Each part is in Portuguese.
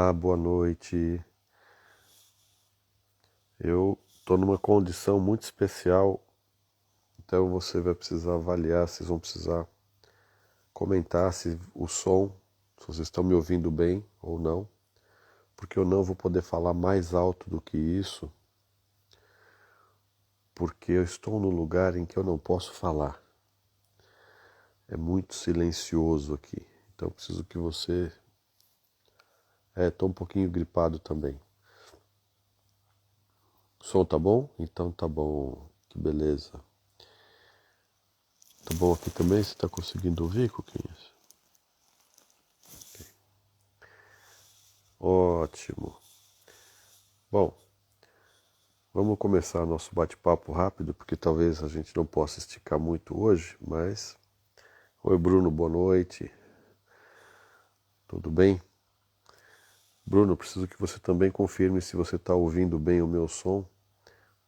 Olá, boa noite. Eu estou numa condição muito especial, então você vai precisar avaliar, vocês vão precisar comentar se o som, se vocês estão me ouvindo bem ou não, porque eu não vou poder falar mais alto do que isso, porque eu estou num lugar em que eu não posso falar. É muito silencioso aqui, então eu preciso que você... Estou um pouquinho gripado também. O som tá bom? Então tá bom, que beleza. Tá bom aqui também? Você está conseguindo ouvir, Coquinhas? Ótimo. Bom, vamos começar nosso bate-papo rápido, porque talvez a gente não possa esticar muito hoje, mas... Oi, Bruno, boa noite. Tudo bem? Bruno, preciso que você também confirme se você está ouvindo bem o meu som,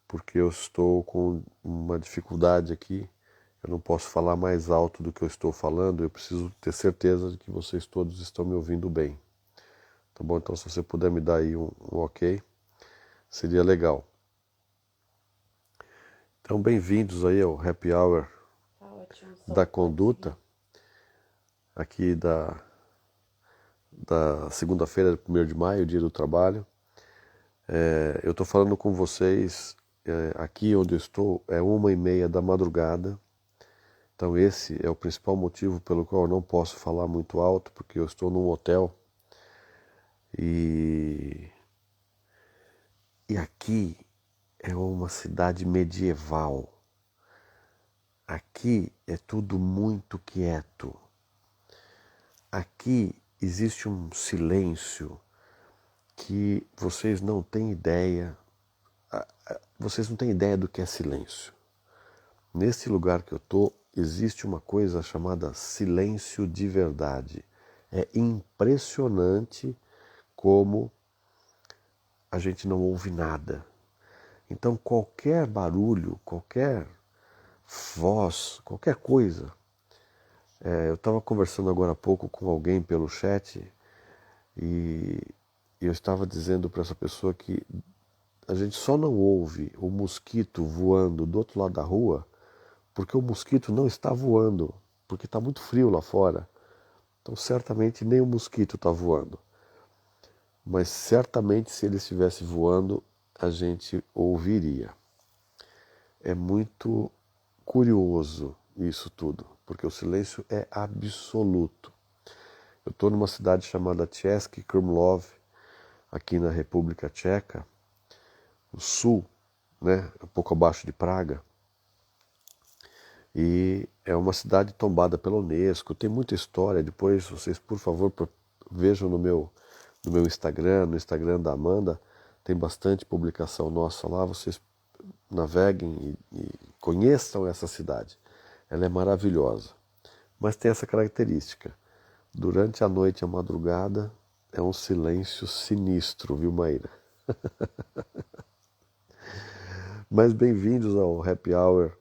porque eu estou com uma dificuldade aqui. Eu não posso falar mais alto do que eu estou falando, eu preciso ter certeza de que vocês todos estão me ouvindo bem. Tá bom? Então, se você puder me dar aí um ok, seria legal. Então, bem-vindos aí ao Happy Hour da Conduta, aqui da segunda-feira, 1º de maio, dia do trabalho. Eu estou falando com vocês aqui onde eu estou, é 1h30 da madrugada. Então esse é o principal motivo pelo qual eu não posso falar muito alto, porque eu estou num hotel. E aqui é uma cidade medieval. Aqui é tudo muito quieto. Aqui existe um silêncio que vocês não têm ideia. Vocês não têm ideia do que é silêncio. Nesse lugar que eu estou, existe uma coisa chamada silêncio de verdade. É impressionante como a gente não ouve nada. Então qualquer barulho, qualquer voz, qualquer coisa. Eu estava conversando agora há pouco com alguém pelo chat e eu estava dizendo para essa pessoa que a gente só não ouve o mosquito voando do outro lado da rua porque o mosquito não está voando, porque está muito frio lá fora. Então certamente nem o mosquito está voando. Mas certamente se ele estivesse voando, a gente ouviria. É muito curioso isso tudo, porque o silêncio é absoluto. Eu estou numa cidade chamada Český Krumlov, aqui na República Tcheca, no sul, né, um pouco abaixo de Praga. E é uma cidade tombada pela Unesco, tem muita história. Depois vocês, por favor, vejam no meu Instagram, no Instagram da Amanda, tem bastante publicação nossa lá, vocês naveguem e conheçam essa cidade. Ela é maravilhosa, mas tem essa característica. Durante a noite e a madrugada é um silêncio sinistro, viu, Maíra? Mas bem-vindos ao Happy Hour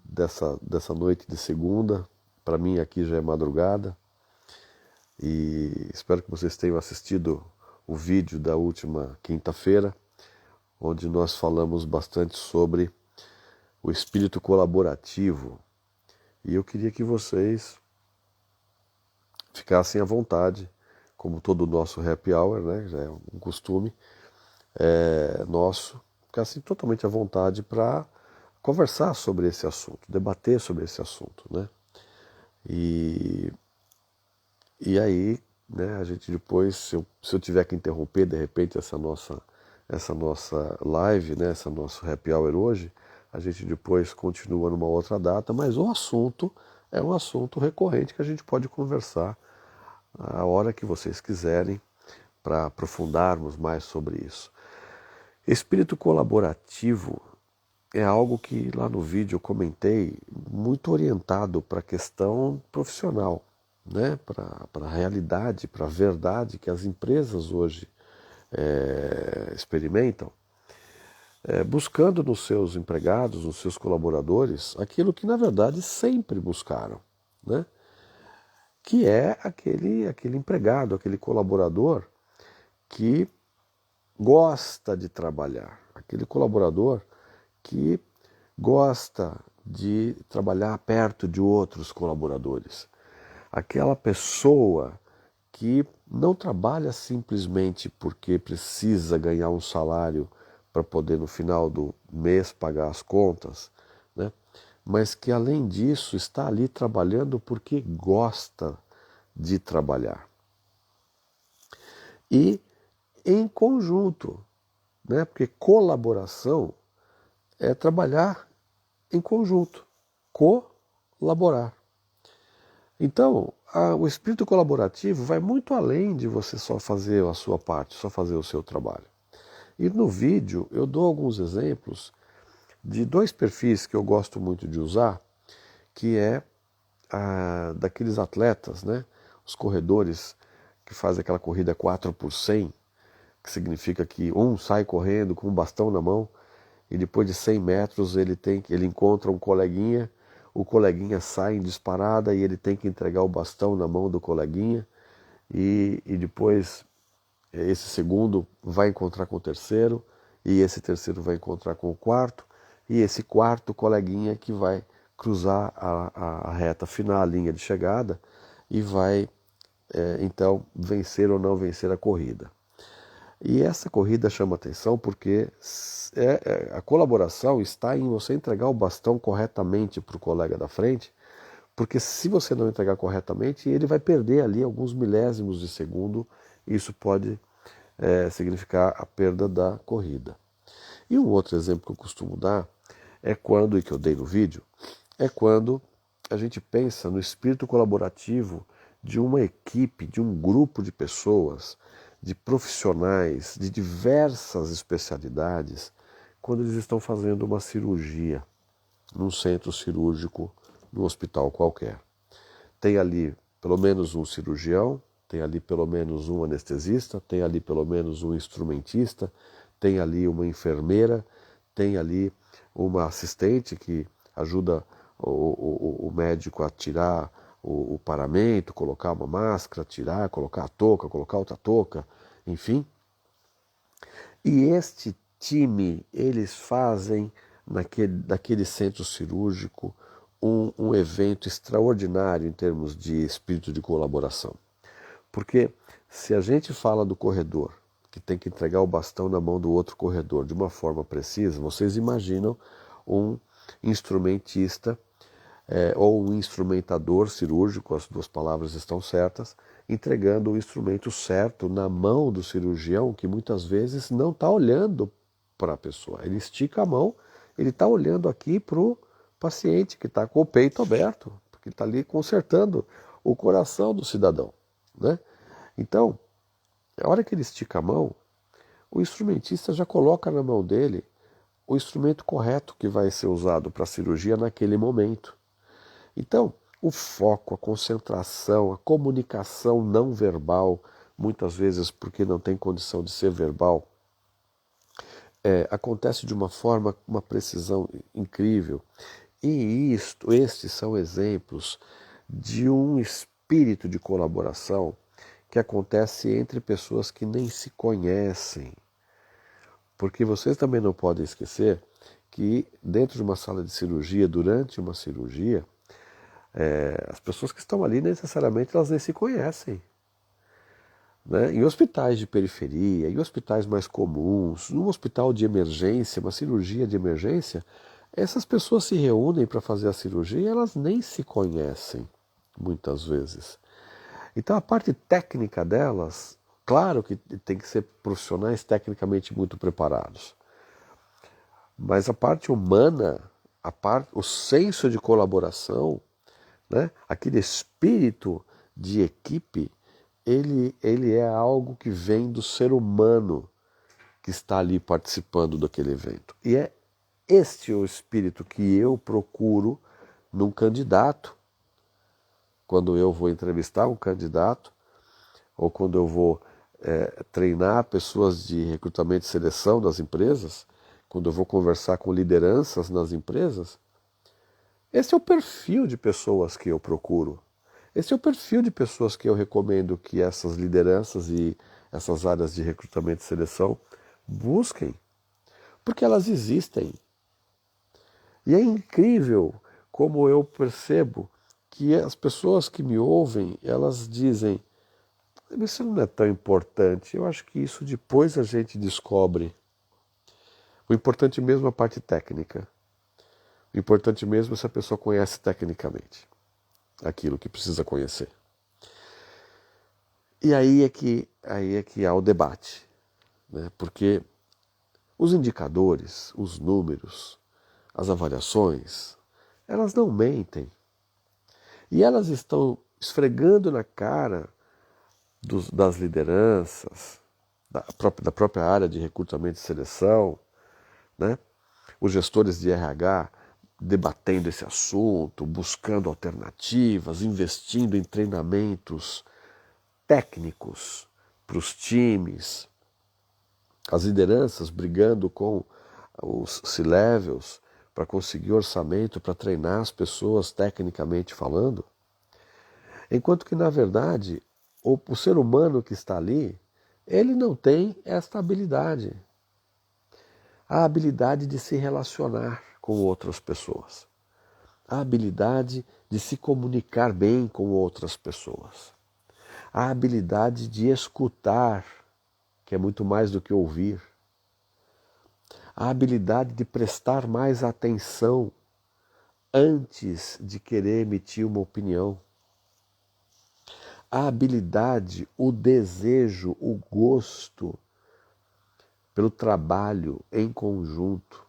dessa noite de segunda. Para mim aqui já é madrugada. E espero que vocês tenham assistido o vídeo da última quinta-feira, onde nós falamos bastante sobre o espírito colaborativo. E eu queria que vocês ficassem à vontade, como todo o nosso happy hour, né, já é um costume nosso, ficassem totalmente à vontade para conversar sobre esse assunto, debater sobre esse assunto, né? E aí, né, a gente depois, se eu tiver que interromper de repente essa nossa live, né, essa nosso happy hour hoje, a gente depois continua numa outra data, mas o assunto é um assunto recorrente que a gente pode conversar a hora que vocês quiserem para aprofundarmos mais sobre isso. Espírito colaborativo é algo que lá no vídeo eu comentei, muito orientado para a questão profissional, né? Para a realidade, para a verdade que as empresas hoje experimentam, buscando nos seus empregados, nos seus colaboradores, aquilo que na verdade sempre buscaram, né? Que é aquele empregado, aquele colaborador que gosta de trabalhar, aquele colaborador que gosta de trabalhar perto de outros colaboradores, aquela pessoa que não trabalha simplesmente porque precisa ganhar um salário para poder no final do mês pagar as contas, né? Mas que além disso está ali trabalhando porque gosta de trabalhar. E em conjunto, né? Porque colaboração é trabalhar em conjunto, colaborar. Então, o espírito colaborativo vai muito além de você só fazer a sua parte, só fazer o seu trabalho. E no vídeo eu dou alguns exemplos de dois perfis que eu gosto muito de usar, que é daqueles atletas, né? Os corredores que fazem aquela corrida 4x100, que significa que um sai correndo com um bastão na mão e depois de 100 metros ele encontra um coleguinha, o coleguinha sai em disparada e ele tem que entregar o bastão na mão do coleguinha e depois esse segundo vai encontrar com o terceiro e esse terceiro vai encontrar com o quarto e esse quarto coleguinha que vai cruzar a reta final, a linha de chegada e vai então vencer ou não vencer a corrida. E essa corrida chama atenção porque a colaboração está em você entregar o bastão corretamente para o colega da frente, porque se você não entregar corretamente, ele vai perder ali alguns milésimos de segundo, e isso pode significar a perda da corrida. E um outro exemplo que eu costumo dar é quando, e que eu dei no vídeo, é quando a gente pensa no espírito colaborativo de uma equipe, de um grupo de pessoas, de profissionais de diversas especialidades, quando eles estão fazendo uma cirurgia num centro cirúrgico, num hospital qualquer. Tem ali pelo menos um cirurgião, tem ali pelo menos um anestesista, tem ali pelo menos um instrumentista, tem ali uma enfermeira, tem ali uma assistente que ajuda o médico a tirar o paramento, colocar uma máscara, tirar, colocar a touca, colocar outra touca, enfim. E este time, eles fazem naquele centro cirúrgico um evento extraordinário em termos de espírito de colaboração. Porque se a gente fala do corredor, que tem que entregar o bastão na mão do outro corredor de uma forma precisa, vocês imaginam um instrumentista ou um instrumentador cirúrgico, as duas palavras estão certas, entregando o instrumento certo na mão do cirurgião, que muitas vezes não está olhando para a pessoa. Ele estica a mão, ele está olhando aqui para o paciente que está com o peito aberto, porque está ali consertando o coração do cidadão, né? Então, a hora que ele estica a mão, o instrumentista já coloca na mão dele o instrumento correto que vai ser usado para a cirurgia naquele momento. Então, o foco, a concentração, a comunicação não verbal, muitas vezes porque não tem condição de ser verbal, acontece de uma forma, uma precisão incrível. E estes são exemplos de um espírito de colaboração que acontece entre pessoas que nem se conhecem. Porque vocês também não podem esquecer que dentro de uma sala de cirurgia, durante uma cirurgia, as pessoas que estão ali necessariamente elas nem se conhecem. Né? Em hospitais de periferia, em hospitais mais comuns, num hospital de emergência, uma cirurgia de emergência, essas pessoas se reúnem para fazer a cirurgia e elas nem se conhecem, muitas vezes. Então a parte técnica delas, claro que tem que ser profissionais tecnicamente muito preparados, mas a parte humana, o senso de colaboração, né? Aquele espírito de equipe, ele é algo que vem do ser humano que está ali participando daquele evento. E é este o espírito que eu procuro num candidato, quando eu vou entrevistar um candidato, ou quando eu vou treinar pessoas de recrutamento e seleção das empresas, quando eu vou conversar com lideranças nas empresas. Esse é o perfil de pessoas que eu procuro. Esse é o perfil de pessoas que eu recomendo que essas lideranças e essas áreas de recrutamento e seleção, busquem, porque elas existem. E é incrível como eu percebo que as pessoas que me ouvem, elas dizem, isso não é tão importante, eu acho que isso depois a gente descobre. O importante mesmo é a parte técnica. O importante mesmo é se a pessoa conhece tecnicamente aquilo que precisa conhecer. E aí é que há o debate, né? Porque os indicadores, os números, as avaliações, elas não mentem. E elas estão esfregando na cara das lideranças, da própria área de recrutamento e seleção, né? Os gestores de RH debatendo esse assunto, buscando alternativas, investindo em treinamentos técnicos para os times, as lideranças brigando com os C-levels para conseguir orçamento para treinar as pessoas tecnicamente falando, enquanto que, na verdade, o ser humano que está ali, ele não tem esta habilidade, a habilidade de se relacionar com outras pessoas, a habilidade de se comunicar bem com outras pessoas, a habilidade de escutar, que é muito mais do que ouvir, a habilidade de prestar mais atenção antes de querer emitir uma opinião, a habilidade, o desejo, o gosto pelo trabalho em conjunto,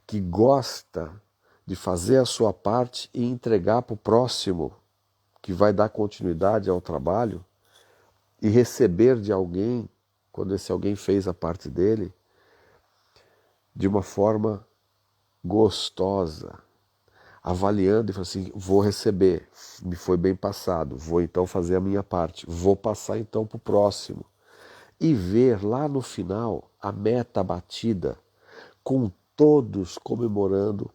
que gosta de fazer a sua parte e entregar para o próximo, que vai dar continuidade ao trabalho, e receber de alguém, quando esse alguém fez a parte dele, de uma forma gostosa, avaliando e falando assim, vou receber, me foi bem passado, vou então fazer a minha parte, vou passar então para o próximo. E ver lá no final a meta batida, com todos comemorando,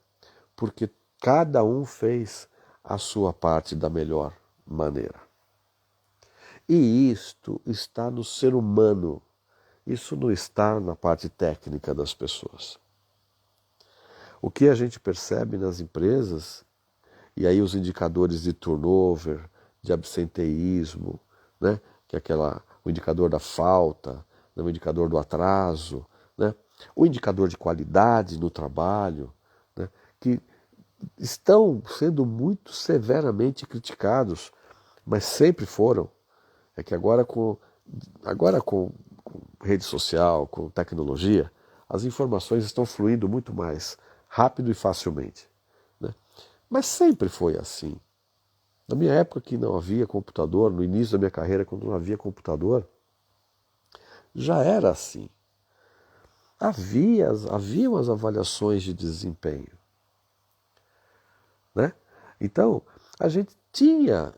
porque cada um fez a sua parte da melhor maneira. E isto está no ser humano, isso não está na parte técnica das pessoas. O que a gente percebe nas empresas, e aí os indicadores de turnover, de absenteísmo, né? Que é o indicador da falta, né? O indicador do atraso, né? O indicador de qualidade no trabalho, né? Que estão sendo muito severamente criticados, mas sempre foram. É que agora com rede social, com tecnologia, as informações estão fluindo muito mais rápido e facilmente, né? Mas sempre foi assim. Na minha época que não havia computador, no início da minha carreira, quando não havia computador, já era assim. Haviam as avaliações de desempenho, né? Então, a gente tinha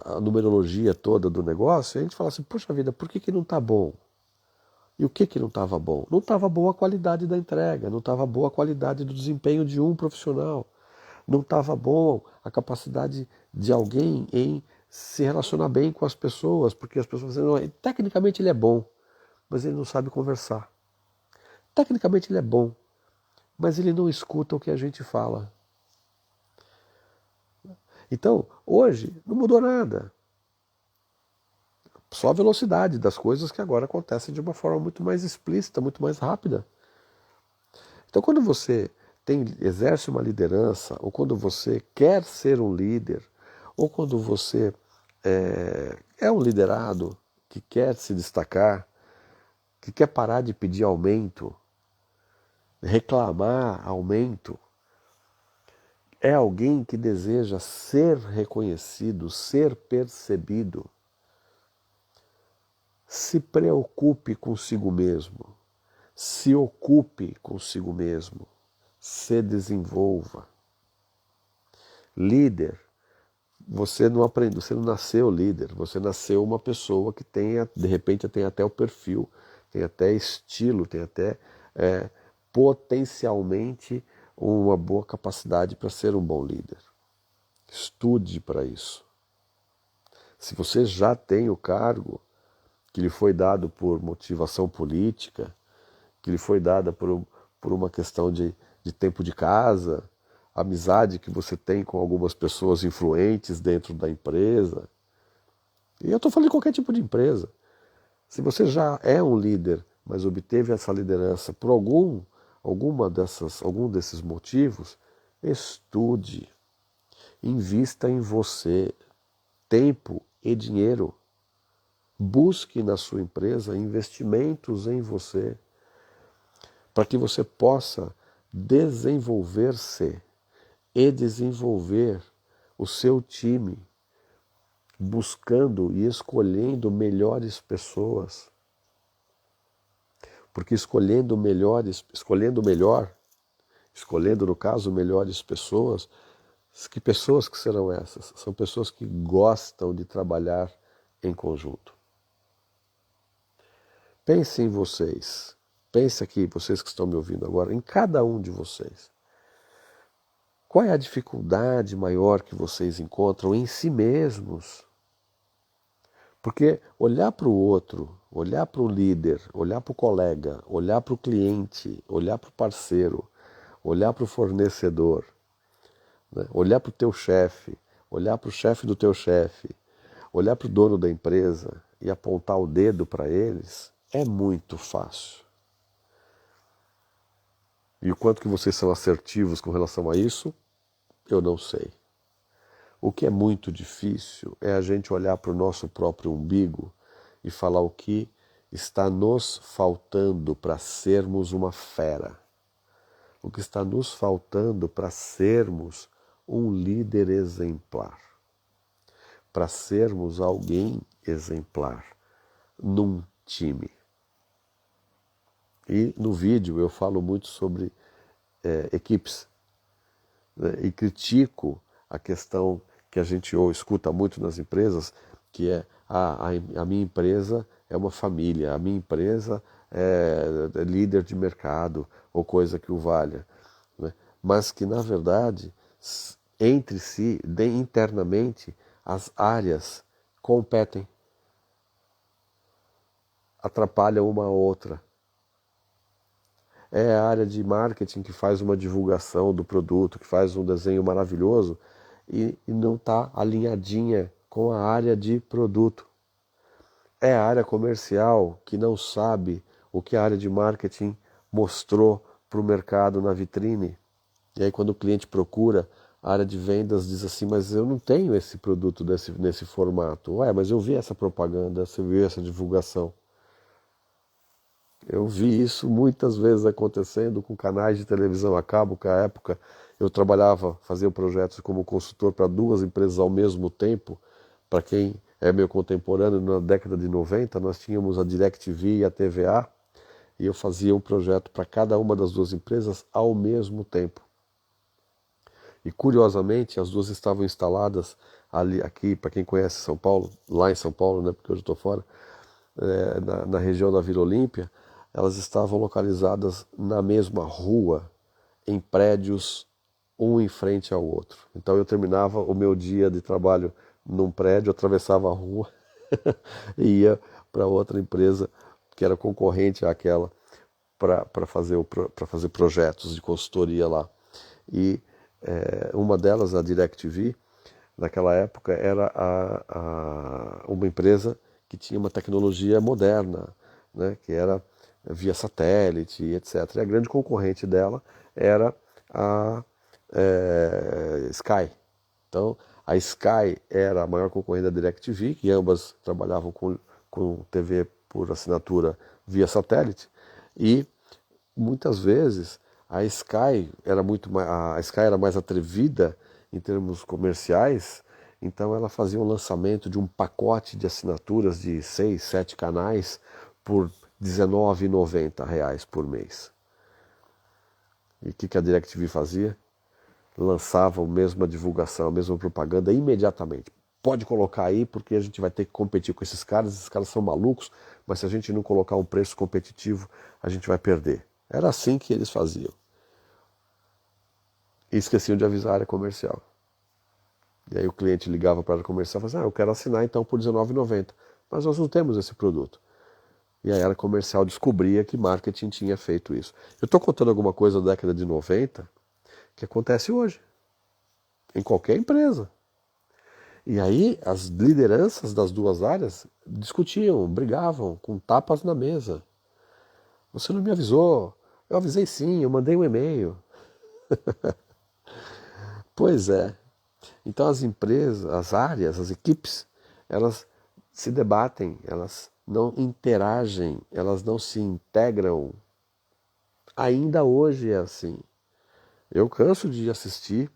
a numerologia toda do negócio e a gente falava assim, poxa vida, por que não está bom? E o que não estava bom? Não estava boa a qualidade da entrega, não estava boa a qualidade do desempenho de um profissional, não estava bom a capacidade de alguém em se relacionar bem com as pessoas, porque as pessoas dizem, tecnicamente ele é bom, mas ele não sabe conversar. Tecnicamente ele é bom, mas ele não escuta o que a gente fala. Então, hoje, não mudou nada. Só a velocidade das coisas que agora acontecem de uma forma muito mais explícita, muito mais rápida. Então, quando você exerce uma liderança, ou quando você quer ser um líder, ou quando você é um liderado que quer se destacar, que quer parar de pedir aumento, reclamar aumento, é alguém que deseja ser reconhecido, ser percebido. Se preocupe consigo mesmo, se ocupe consigo mesmo, se desenvolva. Líder, você não aprendeu, você não nasceu líder, você nasceu uma pessoa que tenha, de repente tem até o perfil, tem até estilo, tem até potencialmente uma boa capacidade para ser um bom líder. Estude para isso. Se você já tem o cargo, que lhe foi dado por motivação política, que lhe foi dada por uma questão de tempo de casa, amizade que você tem com algumas pessoas influentes dentro da empresa. E eu estou falando de qualquer tipo de empresa. Se você já é um líder, mas obteve essa liderança por algum desses motivos, estude, invista em você, tempo e dinheiro. Busque na sua empresa investimentos em você, para que você possa desenvolver-se e desenvolver o seu time, buscando e escolhendo melhores pessoas. Porque escolhendo no caso melhores pessoas, que pessoas que serão essas? São pessoas que gostam de trabalhar em conjunto. Pense em vocês, pense aqui, vocês que estão me ouvindo agora, em cada um de vocês. Qual é a dificuldade maior que vocês encontram em si mesmos? Porque olhar para o outro, olhar para o líder, olhar para o colega, olhar para o cliente, olhar para o parceiro, olhar para o fornecedor, né? Olhar para o teu chefe, olhar para o chefe do teu chefe, olhar para o dono da empresa e apontar o dedo para eles é muito fácil. E o quanto que vocês são assertivos com relação a isso, eu não sei. O que é muito difícil é a gente olhar para o nosso próprio umbigo e falar o que está nos faltando para sermos uma fera. O que está nos faltando para sermos um líder exemplar. Para sermos alguém exemplar num time. E no vídeo eu falo muito sobre equipes, né? E critico a questão que a gente escuta muito nas empresas, que é a minha empresa é uma família, a minha empresa é líder de mercado ou coisa que o valha, né? Mas que na verdade entre si, internamente, as áreas competem, atrapalham uma a outra. É a área de marketing que faz uma divulgação do produto, que faz um desenho maravilhoso e não está alinhadinha com a área de produto. É a área comercial que não sabe o que a área de marketing mostrou para o mercado na vitrine. E aí quando o cliente procura, a área de vendas diz assim, mas eu não tenho esse produto nesse formato. Ué, mas eu vi essa propaganda, você viu essa divulgação. Eu vi isso muitas vezes acontecendo com canais de televisão a cabo, que à época eu fazia projetos como consultor para 2 empresas ao mesmo tempo. Para quem é meu contemporâneo, na década de 90, nós tínhamos a DirecTV e a TVA, e eu fazia um projeto para cada uma das 2 empresas ao mesmo tempo. E curiosamente, as 2 estavam instaladas aqui, para quem conhece São Paulo, lá em São Paulo, né, porque hoje eu estou fora, na região da Vila Olímpia, elas estavam localizadas na mesma rua, em prédios, um em frente ao outro. Então eu terminava o meu dia de trabalho num prédio, atravessava a rua e ia para outra empresa que era concorrente àquela para fazer projetos de consultoria lá. E uma delas, a DirecTV, naquela época era uma empresa que tinha uma tecnologia moderna, né, que era via satélite, etc. E a grande concorrente dela era a Sky. Então, a Sky era a maior concorrente da DirecTV, que ambas trabalhavam com TV por assinatura via satélite, e muitas vezes a Sky era mais atrevida em termos comerciais, então ela fazia um lançamento de um pacote de assinaturas de 6, 7 canais por R$19,90 por mês. E o que a DirecTV fazia? Lançava a mesma divulgação, a mesma propaganda imediatamente. Pode colocar aí, porque a gente vai ter que competir com esses caras são malucos, mas se a gente não colocar um preço competitivo, a gente vai perder. Era assim que eles faziam. E esqueciam de avisar a área comercial. E aí o cliente ligava para a área comercial e falava assim, eu quero assinar então por R$19,90. mas nós não temos esse produto. E a área comercial descobria que marketing tinha feito isso. Eu estou contando alguma coisa da década de 90 que acontece hoje, em qualquer empresa. E aí as lideranças das duas áreas discutiam, brigavam, com tapas na mesa. Você não me avisou. Eu avisei sim, eu mandei um e-mail. Pois é. Então as empresas, as áreas, as equipes, elas se debatem, elas não interagem, elas não se integram. Ainda hoje é assim. Eu canso de assistir,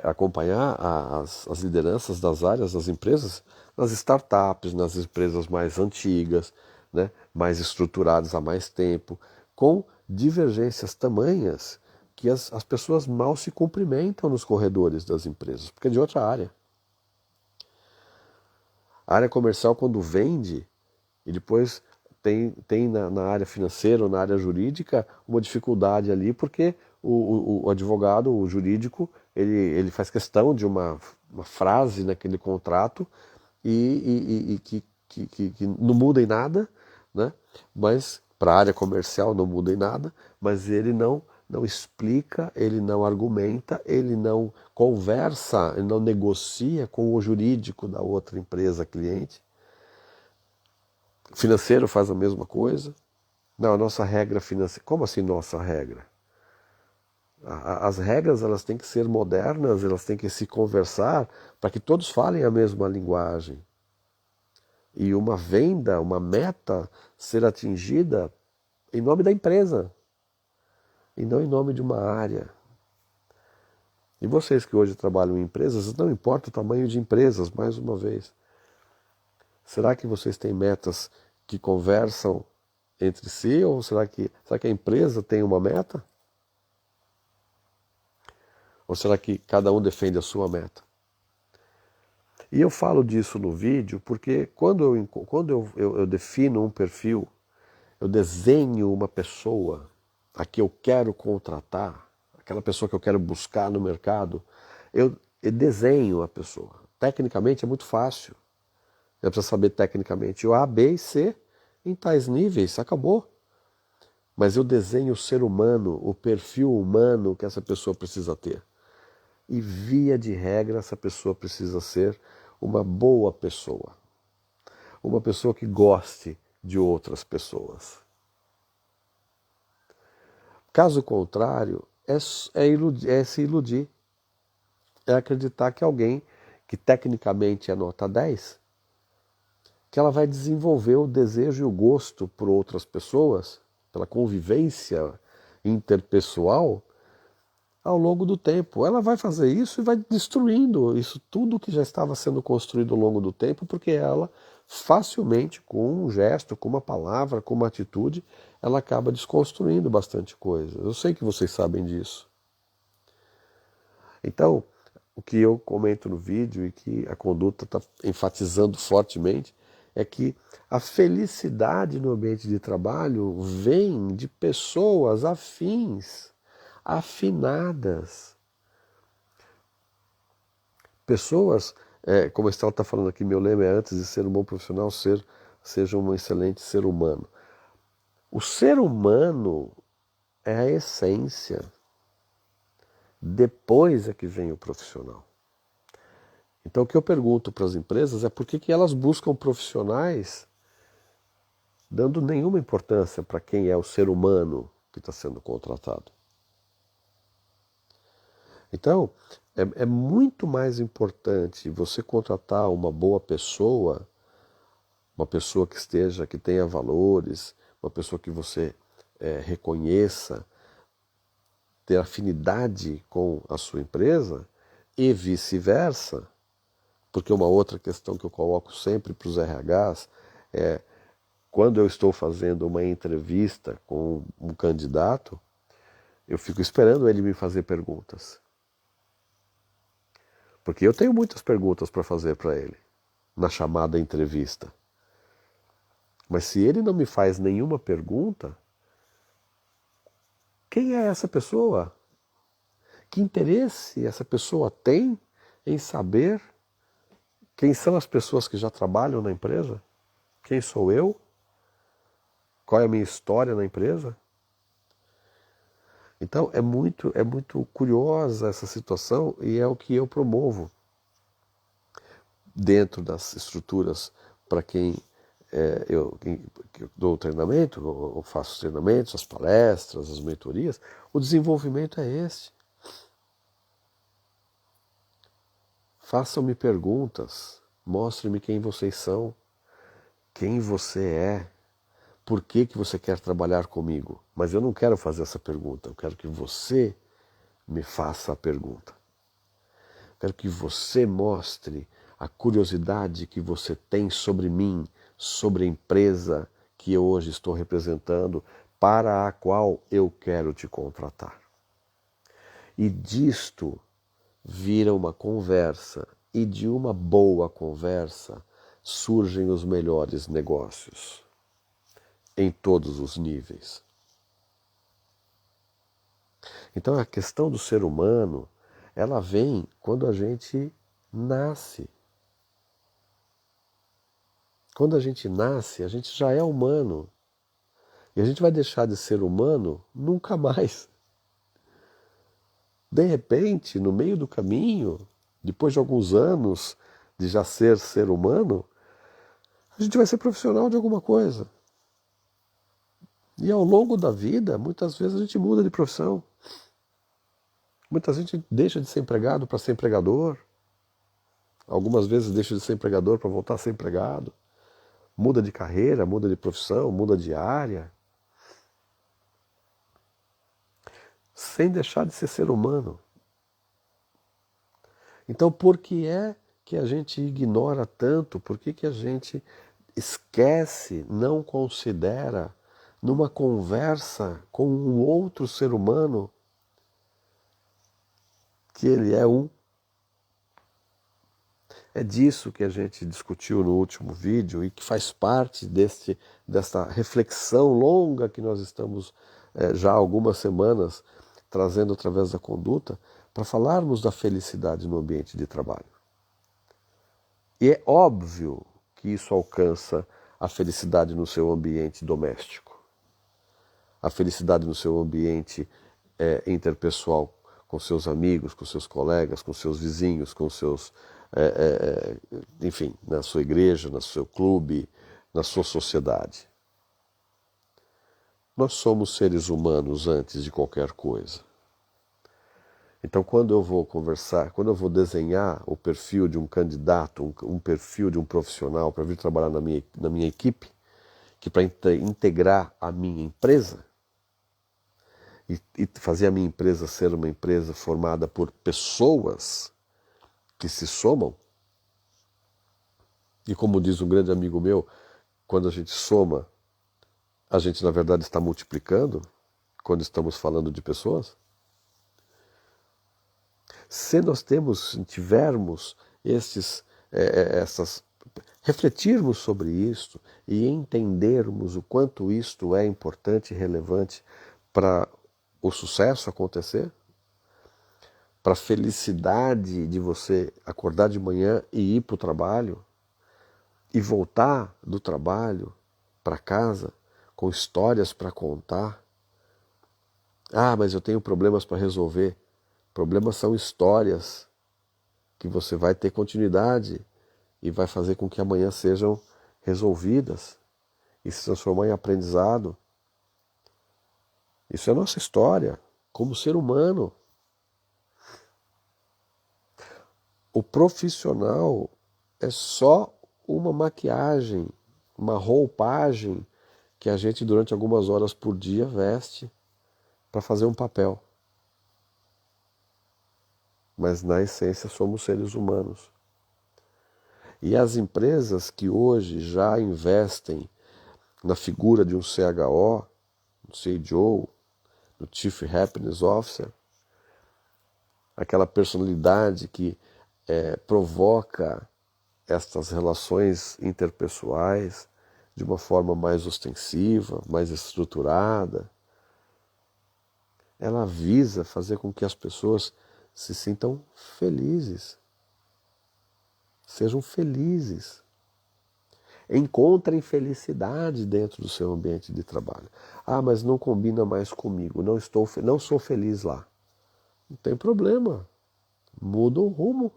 acompanhar as lideranças das áreas, das empresas, nas startups, nas empresas mais antigas, né, mais estruturadas há mais tempo, com divergências tamanhas que as pessoas mal se cumprimentam nos corredores das empresas, porque é de outra área. A área comercial, quando vende, e depois tem na área financeira ou na área jurídica uma dificuldade ali, porque o advogado, o jurídico, ele faz questão de uma frase naquele contrato que não muda em nada, né? Mas para a área comercial não muda em nada, mas ele não explica, ele não argumenta, ele não conversa, ele não negocia com o jurídico da outra empresa cliente. O financeiro faz a mesma coisa. Não, a nossa regra financeira. Como assim nossa regra? As regras elas têm que ser modernas, elas têm que se conversar para que todos falem a mesma linguagem. E uma venda, uma meta ser atingida em nome da empresa e não em nome de uma área. E vocês que hoje trabalham em empresas, não importa o tamanho de empresas, mais uma vez. Será que vocês têm metas que conversam entre si ou será que a empresa tem uma meta? Ou será que cada um defende a sua meta? E eu falo disso no vídeo porque quando eu defino um perfil, eu desenho uma pessoa a que eu quero contratar, aquela pessoa que eu quero buscar no mercado, eu desenho a pessoa. Tecnicamente é muito fácil. Eu preciso saber tecnicamente o A, B e C em tais níveis, acabou. Mas eu desenho o ser humano, o perfil humano que essa pessoa precisa ter. E via de regra essa pessoa precisa ser uma boa pessoa. Uma pessoa que goste de outras pessoas. Caso contrário, é se iludir. É acreditar que alguém que tecnicamente é nota 10, que ela vai desenvolver o desejo e o gosto por outras pessoas, pela convivência interpessoal, ao longo do tempo. Ela vai fazer isso e vai destruindo isso tudo que já estava sendo construído ao longo do tempo, porque ela facilmente, com um gesto, com uma palavra, com uma atitude, ela acaba desconstruindo bastante coisa. Eu sei que vocês sabem disso. Então, o que eu comento no vídeo e que a conduta está enfatizando fortemente é que a felicidade no ambiente de trabalho vem de pessoas afins, afinadas. Pessoas, como a Estela está falando aqui, meu lema é antes de ser um bom profissional, seja um excelente ser humano. O ser humano é a essência. Depois é que vem o profissional. Então o que eu pergunto para as empresas é por que elas buscam profissionais dando nenhuma importância para quem é o ser humano que está sendo contratado. Então, é muito mais importante você contratar uma boa pessoa, uma pessoa que tenha valores, uma pessoa que você reconheça, ter afinidade com a sua empresa e vice-versa, porque uma outra questão que eu coloco sempre para os RHs é quando eu estou fazendo uma entrevista com um candidato, eu fico esperando ele me fazer perguntas. Porque eu tenho muitas perguntas para fazer para ele na chamada entrevista. Mas se ele não me faz nenhuma pergunta, quem é essa pessoa? Que interesse essa pessoa tem em saber Quem são as pessoas que já trabalham na empresa? Quem sou eu? Qual é a minha história na empresa? Então é muito curiosa essa situação e é o que eu promovo dentro das estruturas para quem que eu dou treinamento, ou faço os treinamentos, as palestras, as mentorias. O desenvolvimento é esse. Façam-me perguntas, mostrem-me quem vocês são, quem você é, por que que você quer trabalhar comigo. Mas eu não quero fazer essa pergunta, eu quero que você me faça a pergunta. Quero que você mostre a curiosidade que você tem sobre mim, sobre a empresa que eu hoje estou representando, para a qual eu quero te contratar. E disto vira uma conversa, e de uma boa conversa surgem os melhores negócios, em todos os níveis. Então a questão do ser humano, ela vem quando a gente nasce. Quando a gente nasce, a gente já é humano. E a gente vai deixar de ser humano nunca mais. De repente, no meio do caminho, depois de alguns anos de já ser humano, a gente vai ser profissional de alguma coisa. E ao longo da vida, muitas vezes a gente muda de profissão. Muita gente deixa de ser empregado para ser empregador. Algumas vezes deixa de ser empregador para voltar a ser empregado. Muda de carreira, muda de profissão, muda de área. Sem deixar de ser humano. Então, por que é que a gente ignora tanto? Por que que a gente esquece, não considera, numa conversa com um outro ser humano, que ele é um? É disso que a gente discutiu no último vídeo e que faz parte dessa reflexão longa que nós estamos já há algumas semanas trazendo através da conduta para falarmos da felicidade no ambiente de trabalho. E é óbvio que isso alcança a felicidade no seu ambiente doméstico, a felicidade no seu ambiente interpessoal, com seus amigos, com seus colegas, com seus vizinhos, com seus, enfim, na sua igreja, no seu clube, na sua sociedade. Nós somos seres humanos antes de qualquer coisa. Então, quando eu vou conversar, quando eu vou desenhar o perfil de um candidato, um perfil de um profissional para vir trabalhar na minha equipe, que para integrar a minha empresa e fazer a minha empresa ser uma empresa formada por pessoas que se somam, e como diz um grande amigo meu, quando a gente soma, a gente na verdade está multiplicando, quando estamos falando de pessoas. Se nós tivermos refletirmos sobre isto e entendermos o quanto isto é importante e relevante para o sucesso acontecer, para a felicidade de você acordar de manhã e ir para o trabalho, e voltar do trabalho para casa com histórias para contar. Ah, mas eu tenho problemas para resolver. Problemas são histórias que você vai ter continuidade e vai fazer com que amanhã sejam resolvidas e se transformar em aprendizado. Isso é a nossa história como ser humano. O profissional é só uma maquiagem, uma roupagem que a gente durante algumas horas por dia veste para fazer um papel. Mas na essência somos seres humanos. E as empresas que hoje já investem na figura de um CHO, um CHO, no Chief Happiness Officer, aquela personalidade que provoca estas relações interpessoais de uma forma mais ostensiva, mais estruturada, ela visa fazer com que as pessoas se sintam felizes. Sejam felizes. Encontrem felicidade dentro do seu ambiente de trabalho. Ah, mas não combina mais comigo, não sou feliz lá. Não tem problema. Muda o rumo.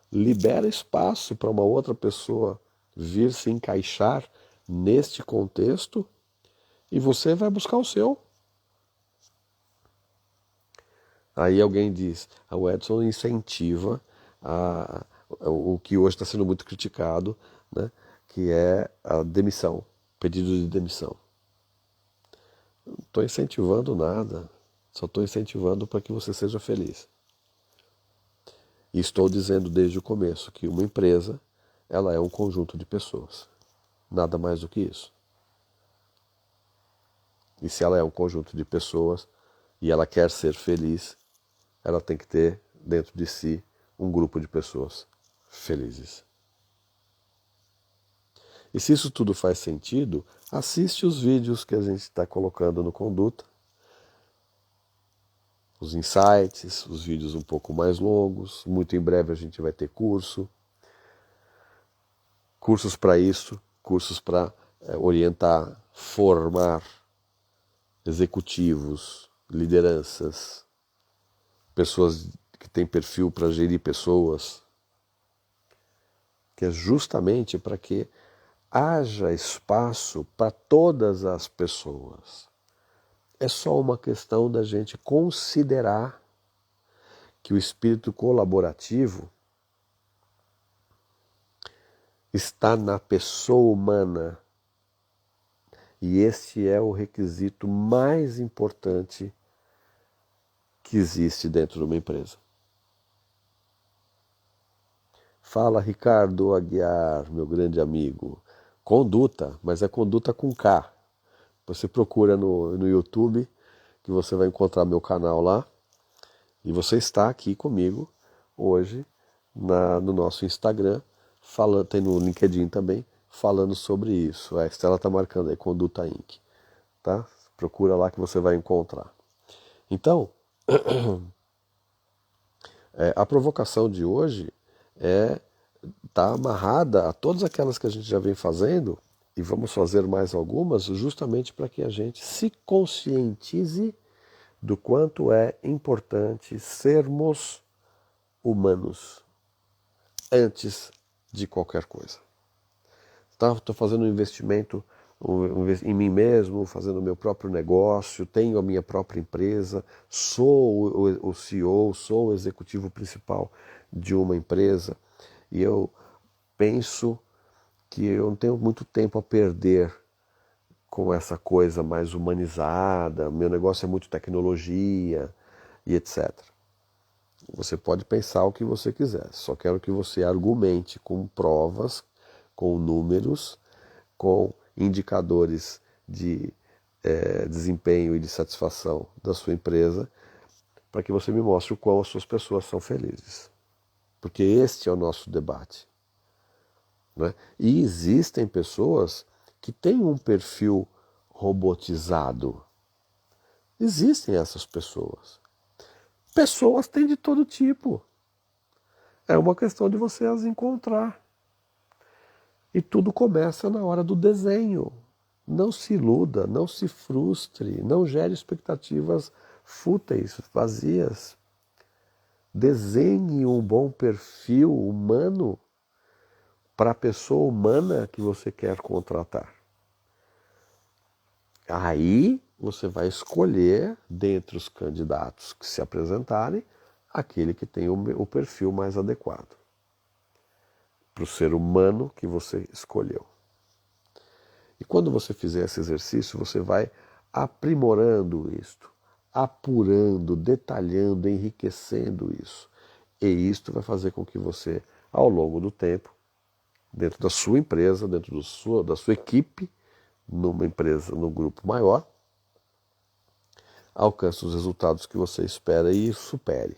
Libera espaço para uma outra pessoa vir se encaixar neste contexto e você vai buscar o seu. Aí alguém diz, o Edson incentiva o que hoje está sendo muito criticado, né, que é a demissão, pedido de demissão. Não estou incentivando nada, só estou incentivando para que você seja feliz. E estou dizendo desde o começo que uma empresa, ela é um conjunto de pessoas. Nada mais do que isso. E se ela é um conjunto de pessoas e ela quer ser feliz, ela tem que ter dentro de si um grupo de pessoas felizes. E se isso tudo faz sentido, assiste os vídeos que a gente está colocando no Conduta, os insights, os vídeos um pouco mais longos. Muito em breve a gente vai ter cursos para isso, cursos para orientar, formar executivos, lideranças, pessoas que têm perfil para gerir pessoas, que é justamente para que haja espaço para todas as pessoas. É só uma questão da gente considerar que o espírito colaborativo está na pessoa humana e esse é o requisito mais importante que existe dentro de uma empresa. Fala, Ricardo Aguiar, meu grande amigo. Conduta, mas é conduta com K. Você procura no YouTube, que você vai encontrar meu canal lá. E você está aqui comigo hoje no nosso Instagram, tem no LinkedIn também, falando sobre isso. A Estela está marcando aí, Conduta Inc. Tá? Procura lá que você vai encontrar. Então, a provocação de hoje tá amarrada a todas aquelas que a gente já vem fazendo, e vamos fazer mais algumas, justamente para que a gente se conscientize do quanto é importante sermos humanos antes de qualquer coisa. Estou fazendo um investimento em mim mesmo, fazendo o meu próprio negócio, tenho a minha própria empresa, sou o CEO, sou o executivo principal de uma empresa e eu penso que eu não tenho muito tempo a perder com essa coisa mais humanizada, meu negócio é muito tecnologia e etc. Você pode pensar o que você quiser, só quero que você argumente com provas, com números, com indicadores de desempenho e de satisfação da sua empresa, para que você me mostre o quão as suas pessoas são felizes. Porque este é o nosso debate. Né? E existem pessoas que têm um perfil robotizado. Existem essas pessoas. Pessoas têm de todo tipo. É uma questão de você as encontrar. E tudo começa na hora do desenho. Não se iluda, não se frustre, não gere expectativas fúteis, vazias. Desenhe um bom perfil humano para a pessoa humana que você quer contratar. Aí você vai escolher, dentre os candidatos que se apresentarem, aquele que tem o perfil mais adequado para o ser humano que você escolheu. E quando você fizer esse exercício, você vai aprimorando isto, apurando, detalhando, enriquecendo isso. E isto vai fazer com que você, ao longo do tempo, dentro da sua empresa, dentro da sua equipe, numa empresa, num grupo maior, alcance os resultados que você espera e supere.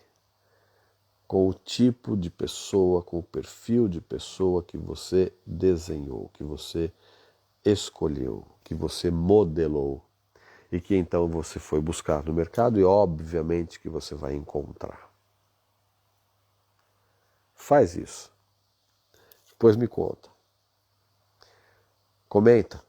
Com o tipo de pessoa, com o perfil de pessoa que você desenhou, que você escolheu, que você modelou e que então você foi buscar no mercado e obviamente que você vai encontrar. Faz isso. Depois me conta. Comenta.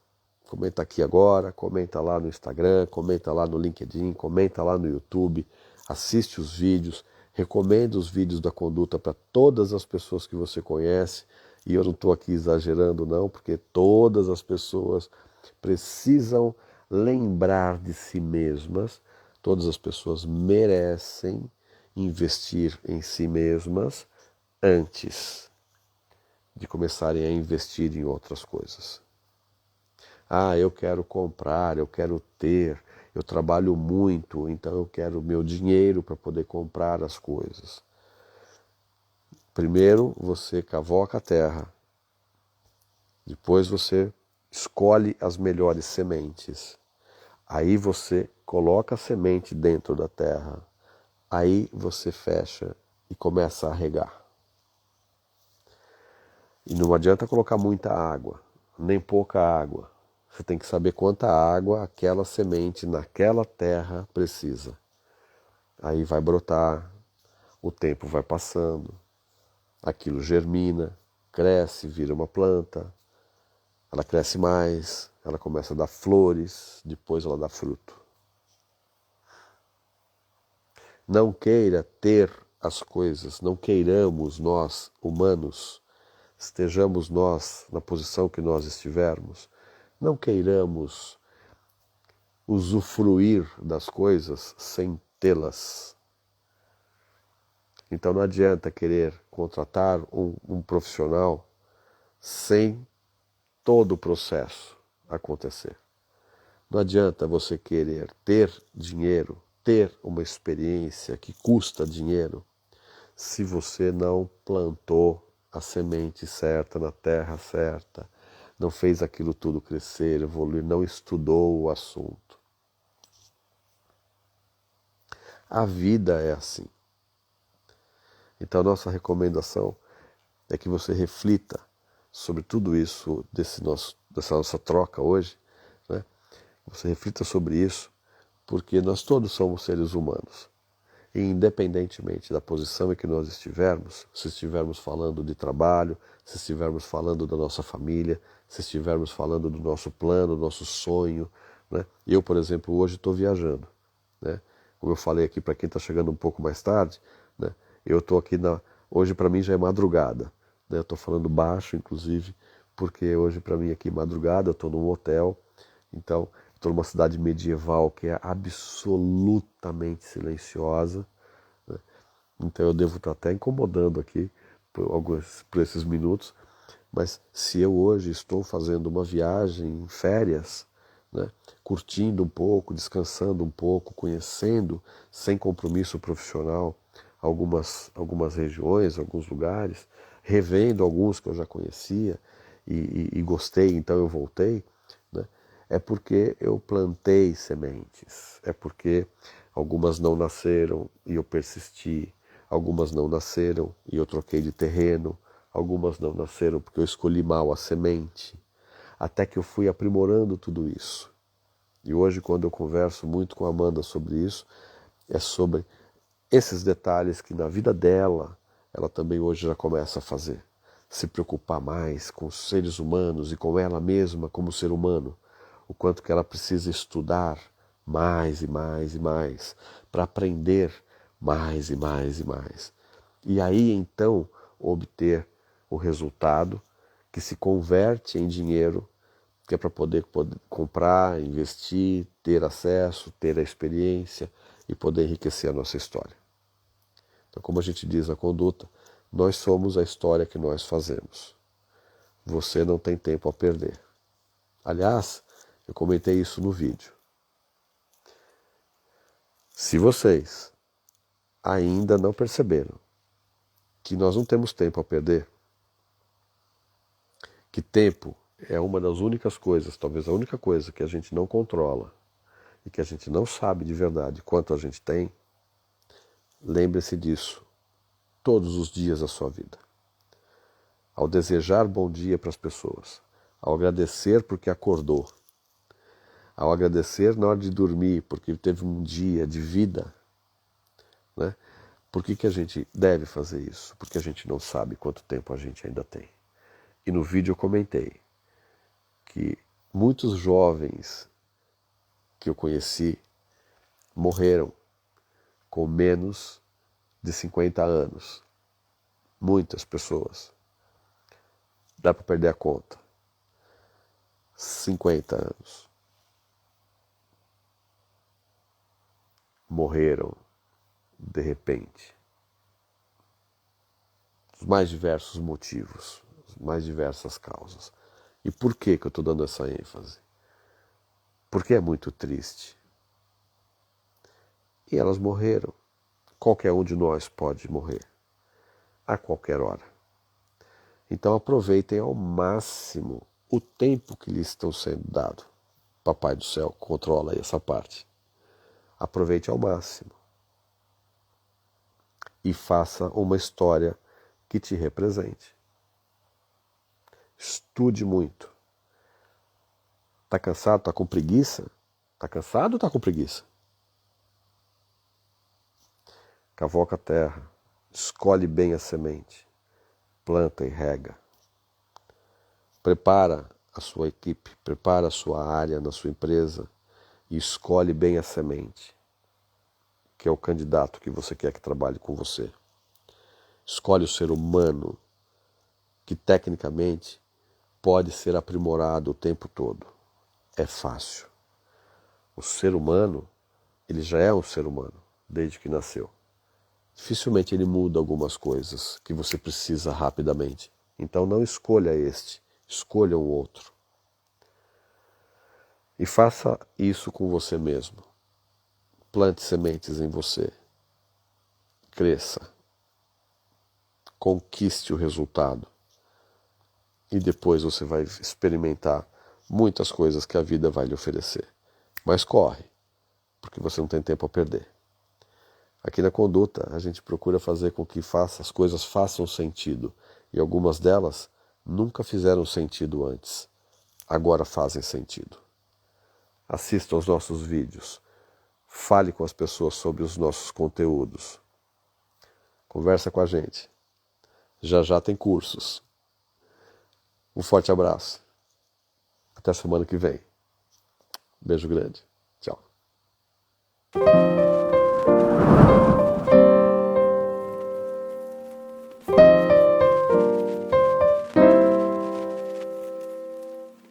Comenta aqui agora, comenta lá no Instagram, comenta lá no LinkedIn, comenta lá no YouTube, assiste os vídeos, recomenda os vídeos da conduta para todas as pessoas que você conhece. E eu não estou aqui exagerando não, porque todas as pessoas precisam lembrar de si mesmas, todas as pessoas merecem investir em si mesmas antes de começarem a investir em outras coisas. Ah, eu quero comprar, eu quero ter, eu trabalho muito, então eu quero meu dinheiro para poder comprar as coisas. Primeiro você cavoca a terra, depois você escolhe as melhores sementes. Aí você coloca a semente dentro da terra, aí você fecha e começa a regar. E não adianta colocar muita água, nem pouca água. Você tem que saber quanta água aquela semente naquela terra precisa. Aí vai brotar, o tempo vai passando, aquilo germina, cresce, vira uma planta, ela cresce mais, ela começa a dar flores, depois ela dá fruto. Não queira ter as coisas, não queiramos nós, humanos, estejamos nós na posição que nós estivermos, não queiramos usufruir das coisas sem tê-las. Então não adianta querer contratar um profissional sem todo o processo acontecer. Não adianta você querer ter dinheiro, ter uma experiência que custa dinheiro, se você não plantou a semente certa na terra certa, não fez aquilo tudo crescer, evoluir, não estudou o assunto. A vida é assim. Então, nossa recomendação é que você reflita sobre tudo isso, dessa nossa troca hoje, né? Você reflita sobre isso, porque nós todos somos seres humanos. E independentemente da posição em que nós estivermos, se estivermos falando de trabalho, se estivermos falando da nossa família, se estivermos falando do nosso plano, do nosso sonho, né? Eu, por exemplo, hoje estou viajando, né? Como eu falei aqui para quem está chegando um pouco mais tarde, né? Eu estou aqui hoje para mim já é madrugada, né? Eu estou falando baixo, inclusive, porque hoje para mim aqui é madrugada, eu estou num hotel, então estou numa cidade medieval que é absolutamente silenciosa, né? Então eu devo estar até incomodando aqui por esses minutos, mas se eu hoje estou fazendo uma viagem em férias, né, curtindo um pouco, descansando um pouco, conhecendo sem compromisso profissional algumas regiões, alguns lugares, revendo alguns que eu já conhecia e gostei, então eu voltei, né, é porque eu plantei sementes, é porque algumas não nasceram e eu persisti, algumas não nasceram e eu troquei de terreno, algumas não nasceram porque eu escolhi mal a semente, até que eu fui aprimorando tudo isso. E hoje, quando eu converso muito com a Amanda sobre isso, é sobre esses detalhes que na vida dela, ela também hoje já começa a fazer. Se preocupar mais com os seres humanos e com ela mesma como ser humano. O quanto que ela precisa estudar mais e mais e mais, para aprender mais e mais e mais. E aí, então, obter o resultado que se converte em dinheiro, que é para poder comprar, investir, ter acesso, ter a experiência e poder enriquecer a nossa história. Então, como a gente diz na conduta, nós somos a história que nós fazemos. Você não tem tempo a perder. Aliás, eu comentei isso no vídeo. Se vocês ainda não perceberam que nós não temos tempo a perder, que tempo é uma das únicas coisas, talvez a única coisa que a gente não controla e que a gente não sabe de verdade quanto a gente tem, lembre-se disso todos os dias da sua vida. Ao desejar bom dia para as pessoas, ao agradecer porque acordou, ao agradecer na hora de dormir porque teve um dia de vida, né? Por que que a gente deve fazer isso? Porque a gente não sabe quanto tempo a gente ainda tem. E no vídeo eu comentei que muitos jovens que eu conheci morreram com menos de 50 anos. Muitas pessoas. Dá para perder a conta. 50 anos. Morreram de repente. Os mais diversos motivos, as mais diversas causas. E por que que eu estou dando essa ênfase? Porque é muito triste. E elas morreram. Qualquer um de nós pode morrer. A qualquer hora. Então aproveitem ao máximo o tempo que lhes estão sendo dado. Papai do céu, controla aí essa parte. Aproveite ao máximo. E faça uma história que te represente. Estude muito. Tá cansado? Tá com preguiça? Tá cansado ou tá com preguiça? Cavoca a terra. Escolhe bem a semente. Planta e rega. Prepara a sua equipe, prepara a sua área na sua empresa e escolhe bem a semente, que é o candidato que você quer que trabalhe com você. Escolhe o ser humano que tecnicamente pode ser aprimorado o tempo todo. É fácil. O ser humano, ele já é um ser humano desde que nasceu. Dificilmente ele muda algumas coisas que você precisa rapidamente. Então não escolha este, escolha um outro. E faça isso com você mesmo. Plante sementes em você. Cresça. Conquiste o resultado. E depois você vai experimentar muitas coisas que a vida vai lhe oferecer. Mas corre, porque você não tem tempo a perder. Aqui na Conduta, a gente procura fazer com que as coisas façam sentido. E algumas delas nunca fizeram sentido antes. Agora fazem sentido. Assista aos nossos vídeos. Fale com as pessoas sobre os nossos conteúdos. Conversa com a gente. Já já tem cursos. Um forte abraço. Até semana que vem. Beijo grande. Tchau.